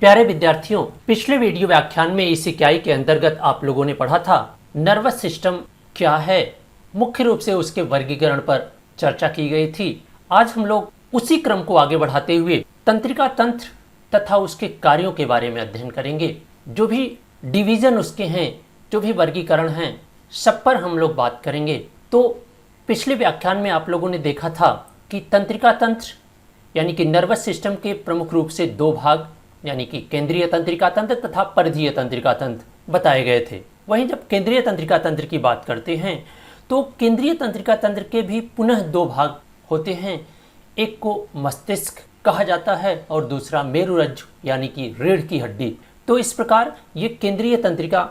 प्यारे विद्यार्थियों, पिछले वीडियो व्याख्यान में इकाई के अंतर्गत आप लोगों ने पढ़ा था नर्वस सिस्टम क्या है, मुख्य रूप से उसके वर्गीकरण पर चर्चा की गई थी। आज हम लोग उसी क्रम को आगे बढ़ाते हुए तंत्रिका तंत्र तथा उसके कार्यों के बारे में अध्ययन करेंगे। जो भी डिवीजन उसके हैं, जो भी वर्गीकरण हैं, सब पर हम लोग बात करेंगे। तो पिछले व्याख्यान में आप लोगों ने देखा था कि तंत्रिका तंत्र यानी कि नर्वस सिस्टम के प्रमुख रूप से दो भाग यानी कि केंद्रीय तंत्रिका तंत्र तथा परिधीय तंत्रिका तंत्र बताए गए थे। वहीं जब केंद्रीय तंत्रिका तंत्र की बात करते हैं तो केंद्रीय तंत्रिका तंत्र के भी पुनः दो भाग होते हैं। एक को मस्तिष्क कहा जाता है और दूसरा मेरुरज्जु यानी कि रीढ़ की हड्डी। तो इस प्रकार ये केंद्रीय तंत्रिका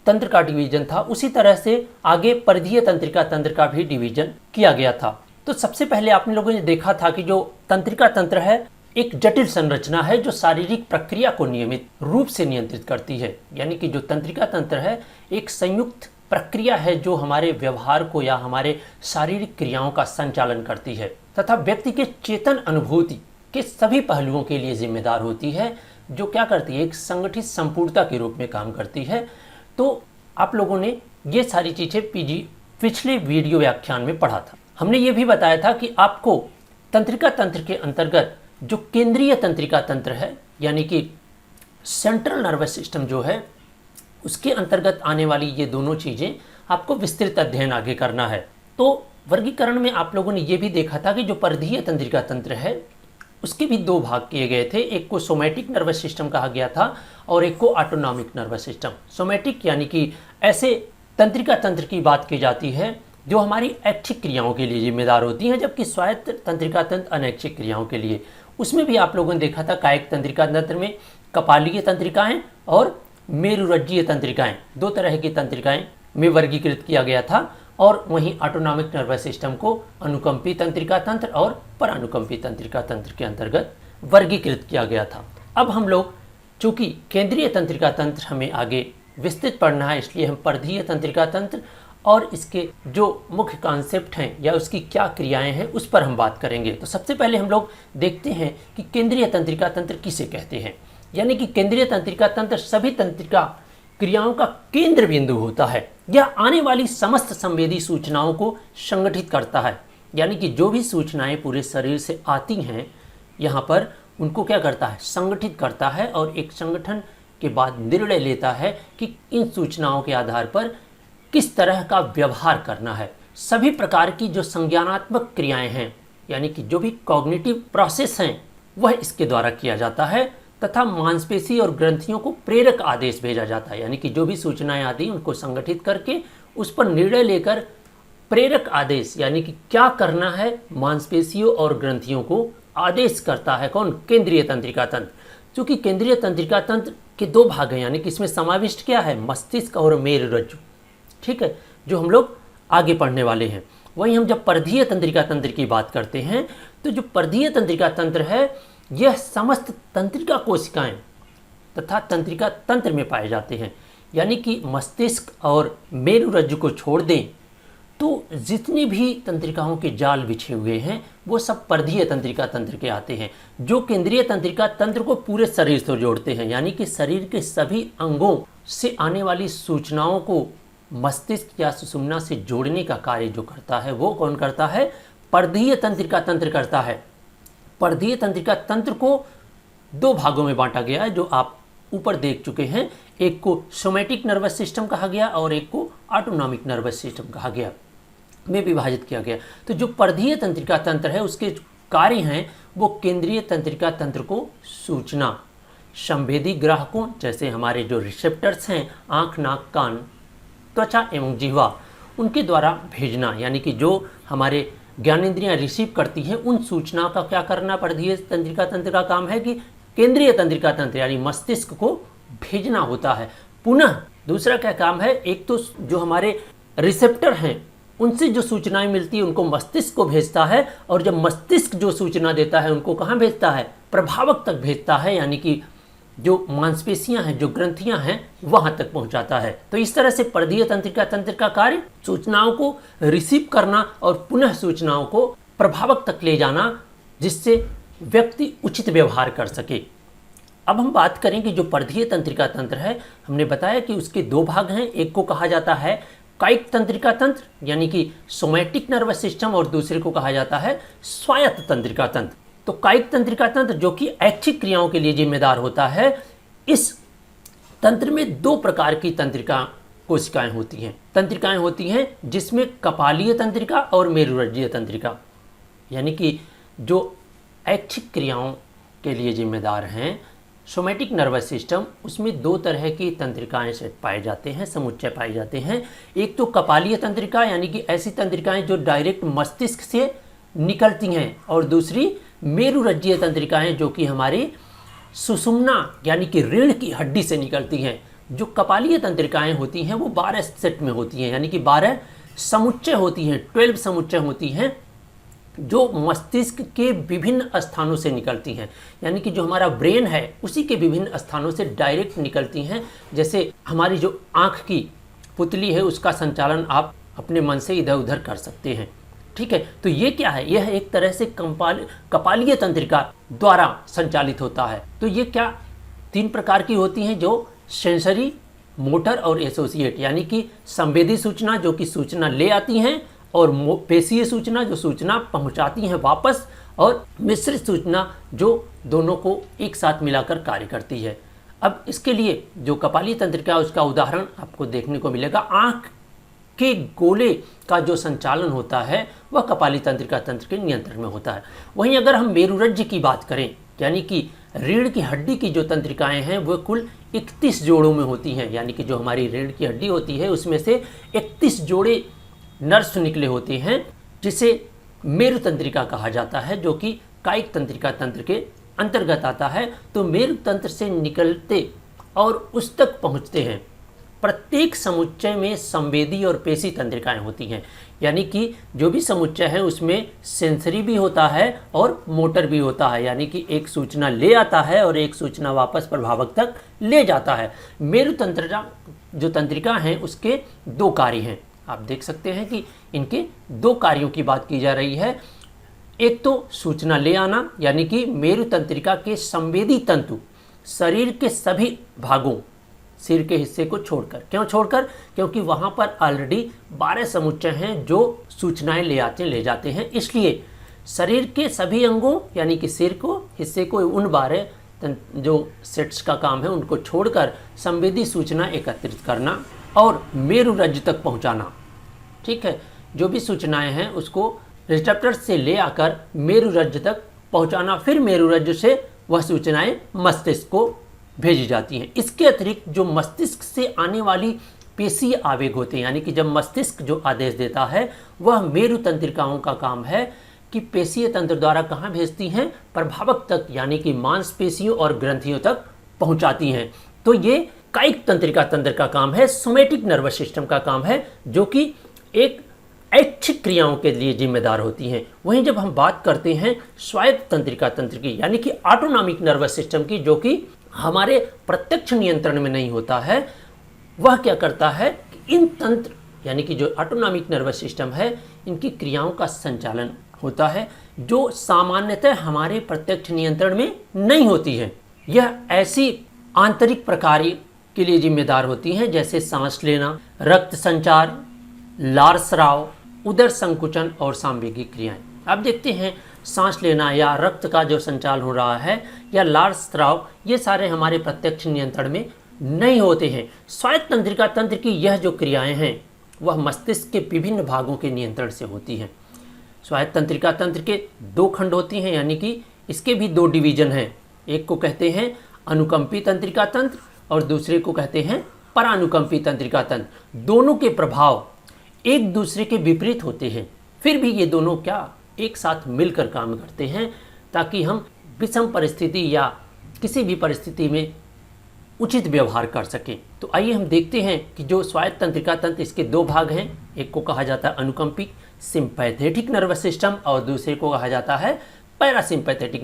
तंत्र का डिवीजन था। उसी तरह से आगे परिधीय तंत्रिका तंत्र का भी डिवीजन किया गया था। तो सबसे पहले आप लोगों ने देखा था कि जो तंत्रिका तंत्र है एक जटिल संरचना है जो शारीरिक प्रक्रिया को नियमित रूप से नियंत्रित करती है। यानी कि जो तंत्रिका तंत्र है एक संयुक्त प्रक्रिया है जो हमारे व्यवहार को या हमारे शारीरिक क्रियाओं का संचालन करती है तथा व्यक्ति के चेतन अनुभूति के सभी पहलुओं के लिए जिम्मेदार होती है, जो क्या करती है, एक संगठित संपूर्णता के रूप में काम करती है। तो आप लोगों ने ये सारी चीज़ें पिछले वीडियो व्याख्यान में पढ़ा था। हमने ये भी बताया था कि आपको तंत्रिका तंत्र के अंतर्गत जो केंद्रीय तंत्रिका तंत्र है यानी कि सेंट्रल नर्वस सिस्टम जो है उसके अंतर्गत आने वाली ये दोनों चीज़ें आपको विस्तृत अध्ययन आगे करना है। तो वर्गीकरण में आप लोगों ने ये भी देखा था कि जो परिधीय तंत्रिका तंत्र है उसके भी दो भाग किए गए थे। एक को सोमैटिक नर्वस सिस्टम कहा गया था और एक को ऑटोनॉमिक नर्वस सिस्टम। सोमैटिक यानी कि ऐसे तंत्रिका तंत्र की बात की जाती है जो हमारी ऐच्छिक क्रियाओं के लिए जिम्मेदार होती हैं, जबकि स्वायत्त तंत्रिका तंत्र अनैच्छिक क्रियाओं के लिए। उसमें भी आप लोगों ने देखा था कायिक तंत्रिका तंत्र में कपालीय तंत्रिकाएं और मेरुरज्जीय तंत्रिकाएं, दो तरह की तंत्रिकाएं में वर्गीकृत किया गया था। और वहीं ऑटोनॉमिक नर्वस सिस्टम को अनुकंपी तंत्रिका तंत्र और परानुकंपी तंत्रिका तंत्र के अंतर्गत वर्गीकृत किया गया था। अब हम लोग चूंकि केंद्रीय तंत्रिका तंत्र हमें आगे विस्तृत पढ़ना है, इसलिए हम परिधीय तंत्रिका तंत्र और इसके जो मुख्य कॉन्सेप्ट हैं या उसकी क्या क्रियाएं हैं उस पर हम बात करेंगे। तो सबसे पहले हम लोग देखते हैं कि केंद्रीय तंत्रिका तंत्र किसे कहते हैं। यानी कि केंद्रीय तंत्रिका तंत्र सभी तंत्रिका क्रियाओं का केंद्र बिंदु होता है। यह आने वाली समस्त संवेदी सूचनाओं को संगठित करता है। यानी कि जो भी सूचनाएं पूरे शरीर से आती हैं यहाँ पर उनको क्या करता है, संगठित करता है और एक संगठन के बाद निर्णय लेता है कि इन सूचनाओं के आधार पर किस तरह का व्यवहार करना है। सभी प्रकार की जो संज्ञानात्मक क्रियाएं हैं यानी कि जो भी कॉग्निटिव प्रोसेस हैं वह इसके द्वारा किया जाता है तथा मांसपेशी और ग्रंथियों को प्रेरक आदेश भेजा जाता है। यानी कि जो भी सूचनाएं आती हैं उनको संगठित करके उस पर निर्णय लेकर प्रेरक आदेश यानी कि क्या करना है मांसपेशियों और ग्रंथियों को आदेश करता है कौन, केंद्रीय तंत्रिका तंत्र। क्योंकि केंद्रीय तंत्रिका तंत्र के दो भाग हैं यानी कि इसमें समाविष्ट क्या है, मस्तिष्क और मेरुरज्जु, ठीक है, जो हम लोग आगे पढ़ने वाले हैं। वहीं हम जब परिधीय तंत्रिका तंत्र की बात करते हैं तो जो परिधीय तंत्रिका तंत्र है यह समस्त तंत्रिका कोशिकाएं तथा तंत्रिका तंत्र में पाए जाते हैं। यानी कि मस्तिष्क और मेरुरज्जु को छोड़ दें तो जितने भी तंत्रिकाओं के जाल बिछे हुए हैं वो सब परिधीय तंत्रिका तंत्र के आते हैं, जो केंद्रीय तंत्रिका तंत्र को पूरे शरीर से जोड़ते हैं। यानी कि शरीर के सभी अंगों से आने वाली सूचनाओं को मस्तिष्क या सुषुम्ना से जोड़ने का कार्य जो करता है वो कौन करता है, परिधीय तंत्रिका तंत्र करता है। परिधीय तंत्रिका तंत्र को दो भागों में बांटा गया है जो आप ऊपर देख चुके हैं। एक को सोमैटिक नर्वस सिस्टम कहा गया और एक को ऑटोनॉमिक नर्वस सिस्टम कहा गया, में विभाजित किया गया। तो जो परिधीय तंत्रिका तंत्र है उसके कार्य हैं वो केंद्रीय तंत्रिका तंत्र को सूचना संवेदी ग्राहकों जैसे हमारे जो रिसेप्टर्स हैं आँख, नाक, कान, त्वचा एवं जिह्वा, उनके द्वारा भेजना। यानी कि जो हमारे ज्ञानेंद्रियां रिसीव करती हैं उन सूचनाओं का क्या करना परिधीय तंत्रिका तंत्र का काम है कि केंद्रीय तंत्रिका तंत्र यानी मस्तिष्क को भेजना होता है। पुनः दूसरा क्या काम है, एक तो जो हमारे रिसेप्टर हैं उनसे जो सूचनाएं मिलती है उनको मस्तिष्क को भेजता है और जब मस्तिष्क जो सूचना देता है उनको कहाँ भेजता है, प्रभावक तक भेजता है। यानी कि जो मांसपेशियां हैं, जो ग्रंथियां हैं, वहां तक पहुंचाता है। तो इस तरह से परिधीय तंत्रिका तंत्र का कार्य सूचनाओं को रिसीव करना और पुनः सूचनाओं को प्रभावक तक ले जाना, जिससे व्यक्ति उचित व्यवहार कर सके। अब हम बात करें कि जो परधीय तंत्रिका तंत्र है, हमने बताया कि उसके दो भाग हैं। एक को कहा जाता है कायिक तंत्रिका तंत्र यानी कि सोमैटिक नर्वस सिस्टम, और दूसरे को कहा जाता है स्वायत्त तंत्रिका तंत्र। तो कायिक तंत्रिका तंत्र जो कि ऐच्छिक क्रियाओं के लिए जिम्मेदार होता है, इस तंत्र में दो प्रकार की तंत्रिका कोशिकाएं होती हैं, तंत्रिकाएं होती हैं, जिसमें कपालीय तंत्रिका और मेरुरज्जीय तंत्रिका, यानी कि जो ऐच्छिक क्रियाओं के लिए जिम्मेदार हैं सोमैटिक नर्वस सिस्टम, उसमें दो तरह की तंत्रिकाएं से पाए जाते हैं, समुच्चय पाए जाते हैं। एक तो कपालीय तंत्रिका यानी कि ऐसी तंत्रिकाएं जो डायरेक्ट मस्तिष्क से निकलती हैं, और दूसरी मेरुरज्जीय तंत्रिकाएं जो कि हमारी सुषुम्ना यानी कि रीढ़ की हड्डी से निकलती हैं। जो कपालीय तंत्रिकाएं होती हैं वो 12 सेट में होती हैं, यानी कि 12 समुच्चय होती हैं, 12 समुच्चय होती हैं, जो मस्तिष्क के विभिन्न स्थानों से निकलती हैं, यानी कि जो हमारा ब्रेन है उसी के विभिन्न स्थानों से डायरेक्ट निकलती हैं। जैसे हमारी जो आँख की पुतली है उसका संचालन आप अपने मन से इधर उधर कर सकते हैं, ठीक है। तो ये क्या है, यह एक तरह से कपालीय तंत्रिका द्वारा संचालित होता है। तो ये क्या 3 प्रकार की होती हैं, जो सेंसरी, मोटर और एसोसिएट, यानी कि संवेदी सूचना जो कि सूचना ले आती हैं, और पेशीय सूचना जो सूचना पहुंचाती हैं वापस, और मिश्रित सूचना जो दोनों को एक साथ मिलाकर कार्य करती है। अब इसके लिए जो कपालीय तंत्रिका है उसका उदाहरण आपको देखने को मिलेगा। आँख के गोले का जो संचालन होता है वह कपालीय तंत्रिका तंत्र के नियंत्रण में होता है। वहीं अगर हम मेरुरज्ज की बात करें, यानी कि रीढ़ की हड्डी की जो तंत्रिकाएं हैं वह कुल 31 जोड़ों में होती हैं, यानी कि जो हमारी रीढ़ की हड्डी होती है उसमें से 31 जोड़े नर्व्स निकले होते हैं, जिसे मेरु तंत्रिका कहा जाता है, जो कि कायिक तंत्रिका तंत्र के अंतर्गत आता है। तो मेरु तंत्र से निकलते और उस तक पहुंचते हैं। प्रत्येक समुच्चय में संवेदी और पेशी तंत्रिकाएं होती हैं, यानी कि जो भी समुच्चय है उसमें सेंसरी भी होता है और मोटर भी होता है, यानी कि एक सूचना ले आता है और एक सूचना वापस प्रभावक तक ले जाता है। मेरु तंत्रिका जो तंत्रिका हैं उसके 2 कार्य हैं। आप देख सकते हैं कि इनके 2 कार्यों की बात की जा रही है। एक तो सूचना ले आना, यानी कि मेरु तंत्रिका के संवेदी तंतु शरीर के सभी भागों, सिर के हिस्से को छोड़कर, क्यों छोड़कर, क्योंकि वहाँ पर ऑलरेडी 12 समुच्चय हैं जो सूचनाएं ले जाते हैं, इसलिए शरीर के सभी अंगों यानी कि सिर को हिस्से को उन 12 जो सेट्स का काम है उनको छोड़कर संवेदी सूचना एकत्रित करना और मेरुरज्ज तक पहुँचाना, ठीक है। जो भी सूचनाएं हैं उसको रिसेप्टर से ले आकर मेरुरज्ज तक पहुँचाना, फिर मेरुरज्ज से वह सूचनाएं मस्तिष्क को भेजी जाती हैं। इसके अतिरिक्त जो मस्तिष्क से आने वाली पेशीय आवेग होते हैं, यानी कि जब मस्तिष्क जो आदेश देता है वह मेरु तंत्रिकाओं का काम है कि पेशीय तंत्र द्वारा कहाँ भेजती हैं, प्रभावक तक, यानी कि मांसपेशियों और ग्रंथियों तक पहुँचाती हैं। तो ये कायिक तंत्रिका तंत्र का काम है, सोमैटिक नर्वस सिस्टम का काम है, जो कि एक ऐच्छिक क्रियाओं के लिए जिम्मेदार होती हैं। वहीं जब हम बात करते हैं स्वायत्त तंत्रिका तंत्र की, यानी कि ऑटोनॉमिक नर्वस सिस्टम की, जो कि हमारे प्रत्यक्ष नियंत्रण में नहीं होता है, वह क्या करता है कि इन तंत्र यानी कि जो ऑटोनॉमिक नर्वस सिस्टम है इनकी क्रियाओं का संचालन होता है, जो सामान्यतः हमारे प्रत्यक्ष नियंत्रण में नहीं होती है। यह ऐसी आंतरिक प्रक्रिया के लिए जिम्मेदार होती हैं जैसे सांस लेना, रक्त संचार, लार स्राव, उदर संकुचन और सांवेगिक क्रियाएं। आप देखते हैं सांस लेना या रक्त का जो संचालन हो रहा है या लार स्राव, ये सारे हमारे प्रत्यक्ष नियंत्रण में नहीं होते हैं। स्वायत्त तंत्रिका तंत्र की यह जो क्रियाएं हैं वह मस्तिष्क के विभिन्न भागों के नियंत्रण से होती हैं। स्वायत्त तंत्रिका तंत्र के 2 खंड होती हैं, यानी कि इसके भी 2 डिवीजन हैं। एक को कहते हैं अनुकंपी तंत्रिका तंत्र और दूसरे को कहते हैं परानुकंपी तंत्रिका तंत्र। दोनों के प्रभाव एक दूसरे के विपरीत होते हैं, फिर भी ये दोनों क्या एक साथ मिलकर काम करते हैं ताकि हम विषम परिस्थिति या किसी भी परिस्थिति में उचित व्यवहार कर सकें। तो आइए हम देखते हैं कि जो स्वायत्त तंत्रिका तंत्र, इसके 2 भाग हैं। एक को कहा जाता है अनुकंपी सिंपैथेटिक नर्वस सिस्टम और दूसरे को कहा जाता है पैरासिम्पैथेटिक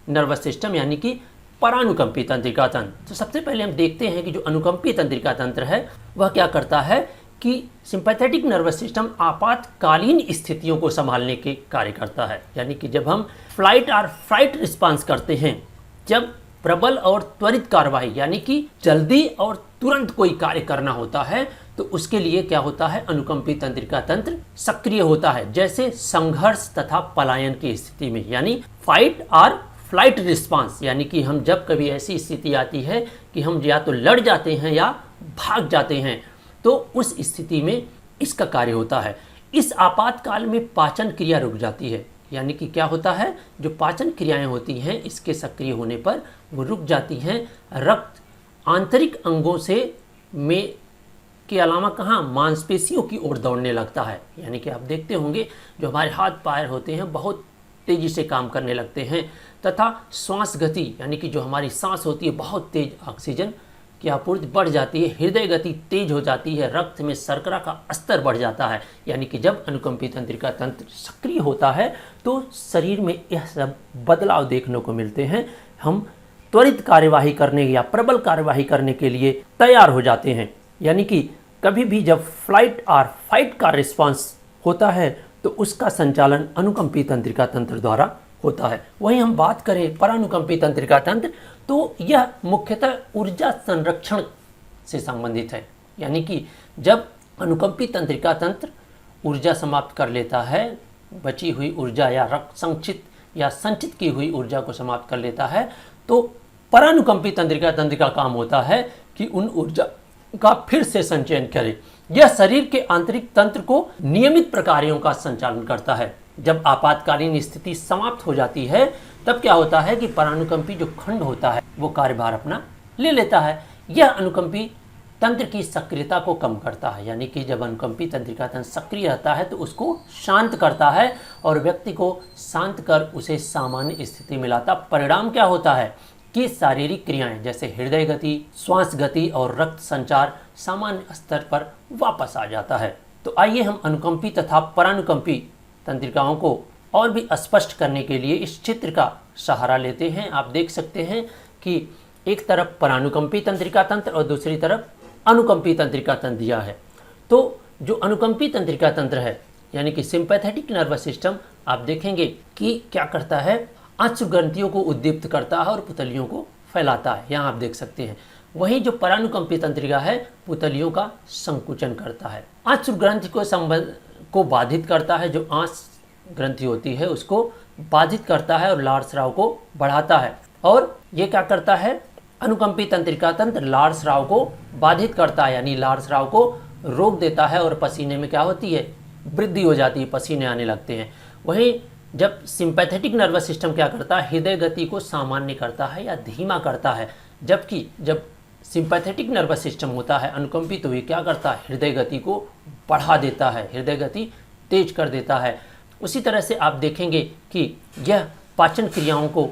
नर्वस सिस्टम, यानी कि परानुकंपी तंत्रिका तंत्र। तो सबसे पहले हम देखते हैं कि जो अनुकंपी तंत्रिका तंत्र है वह क्या करता है कि सिंपैथेटिक नर्वस सिस्टम आपातकालीन स्थितियों को संभालने के कार्य करता है, यानी कि जब हम फ्लाइट और फाइट रिस्पांस करते हैं, जब प्रबल और त्वरित कार्यवाही यानी कि जल्दी और तुरंत कोई कार्य करना होता है तो उसके लिए क्या होता है, अनुकंपी तंत्रिका तंत्र सक्रिय होता है। जैसे संघर्ष तथा पलायन की स्थिति में, यानी फाइट और फ्लाइट रिस्पांस, यानी कि हम जब कभी ऐसी स्थिति आती है कि हम या तो लड़ जाते हैं या भाग जाते हैं, तो उस स्थिति में इसका कार्य होता है। इस आपातकाल में पाचन क्रिया रुक जाती है, यानी कि क्या होता है, जो पाचन क्रियाएं होती हैं इसके सक्रिय होने पर वो रुक जाती हैं। रक्त आंतरिक अंगों से में के अलावा कहाँ, मांसपेशियों की ओर दौड़ने लगता है। यानी कि आप देखते होंगे जो हमारे हाथ पैर होते हैं बहुत तेज़ी से काम करने लगते हैं, तथा श्वास गति यानी कि जो हमारी सांस होती है बहुत तेज ऑक्सीजन की आपूर्ति बढ़ जाती है, हृदय गति तेज हो जाती है, रक्त में शर्करा का स्तर बढ़ जाता है। यानी कि जब अनुकंपी तंत्रिका तंत्र सक्रिय होता है तो शरीर में यह सब बदलाव देखने को मिलते हैं। हम त्वरित कार्यवाही करने या प्रबल कार्यवाही करने के लिए तैयार हो जाते हैं। यानी कि कभी भी जब फ्लाइट और फाइट का रिस्पांस होता है तो उसका संचालन अनुकंपी तंत्रिका तंत्र द्वारा होता है। वहीं हम बात करें परानुकंपी तंत्रिका तंत्र, तो यह मुख्यतः ऊर्जा संरक्षण से संबंधित है। यानी कि जब अनुकंपी तंत्रिका तंत्र ऊर्जा समाप्त कर लेता है, बची हुई ऊर्जा या रक्त संचित या संचित की हुई ऊर्जा को समाप्त कर लेता है, तो परानुकंपी तंत्रिका तंत्र का काम होता है कि उन ऊर्जा का फिर से संचयन करे। यह शरीर के आंतरिक तंत्र को नियमित प्रक्रियाओं का संचालन करता है। जब आपातकालीन स्थिति समाप्त हो जाती है तब क्या होता है कि परानुकंपी जो खंड होता है वो कार्यभार अपना ले लेता है। यह अनुकंपी तंत्र की सक्रियता को कम करता है। यानी कि जब अनुकंपी तंत्रिका तंत्र सक्रिय रहता है तो उसको शांत करता है और व्यक्ति को शांत कर उसे सामान्य स्थिति में लाता। परिणाम क्या होता है कि शारीरिक क्रियाएं जैसे हृदय गति, श्वास गति और रक्त संचार सामान्य स्तर पर वापस आ जाता है। तो आइए हम अनुकंपी तथा परानुकंपी तंत्रिकाओं को और भी स्पष्ट करने के लिए इस चित्र का सहारा लेते हैं। आप देख सकते हैं कि एक तरफ परानुकंपी तंत्रिका तंत्र और दूसरी तरफ अनुकंपी तंत्रिका तंत्र दिया है। तो जो अनुकंपी तंत्रिका तंत्र है यानी कि सिंपैथेटिक नर्वस सिस्टम, आप देखेंगे कि क्या करता है, अश्रु ग्रंथियों को उद्दीप्त करता है और पुतलियों को फैलाता है, यहाँ आप देख सकते हैं। वहीं जो परानुकंपी तंत्रिका है पुतलियों का संकुचन करता है, अश्रु ग्रंथि को बाधित करता है, जो आंस ग्रंथि होती है उसको बाधित करता है और लार स्राव को बढ़ाता है। और ये क्या करता है, अनुकंपी तंत्रिका तंत्र लार स्राव को बाधित करता है, यानी लार स्राव को रोक देता है और पसीने में क्या होती है, वृद्धि हो जाती है, पसीने आने लगते हैं। वहीं जब सिंपैथेटिक नर्वस सिस्टम क्या करता है, हृदय गति को सामान्य करता है या धीमा करता है। जबकि जब सिंपैथेटिक नर्वस सिस्टम होता है अनुकंपी, तो ये क्या करता है, हृदय गति को बढ़ा देता है, हृदय गति तेज कर देता है। उसी तरह से आप देखेंगे कि यह पाचन क्रियाओं को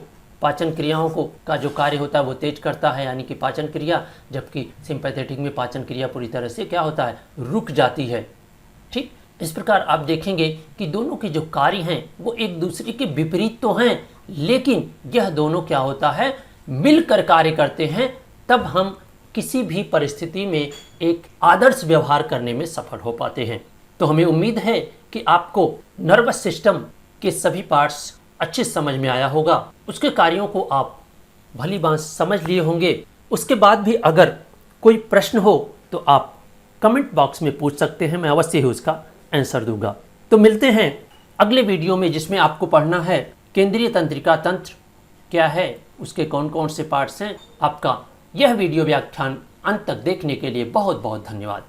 का जो कार्य होता है वो तेज करता है, यानी कि पाचन क्रिया, जबकि सिंपैथेटिक में पाचन क्रिया पूरी तरह से क्या होता है, रुक जाती है। ठीक इस प्रकार आप देखेंगे कि दोनों के जो कार्य हैं वो एक दूसरे के विपरीत तो हैं, लेकिन यह दोनों क्या होता है, मिलकर कार्य करते हैं। तब हम किसी भी परिस्थिति में एक आदर्श व्यवहार करने में सफल हो पाते हैं। तो हमें उम्मीद है कि आपको नर्वस सिस्टम के सभी पार्ट्स अच्छे समझ में आया होगा, उसके कार्यों को आप भली भांति समझ लिए होंगे। उसके बाद भी अगर कोई प्रश्न हो तो आप कमेंट बॉक्स में पूछ सकते हैं, मैं अवश्य ही उसका आंसर दूंगा। तो मिलते हैं अगले वीडियो में, जिसमें आपको पढ़ना है केंद्रीय तंत्रिका तंत्र क्या है, उसके कौन कौन से पार्ट्स हैं। आपका यह वीडियो व्याख्यान अंत तक देखने के लिए बहुत बहुत धन्यवाद।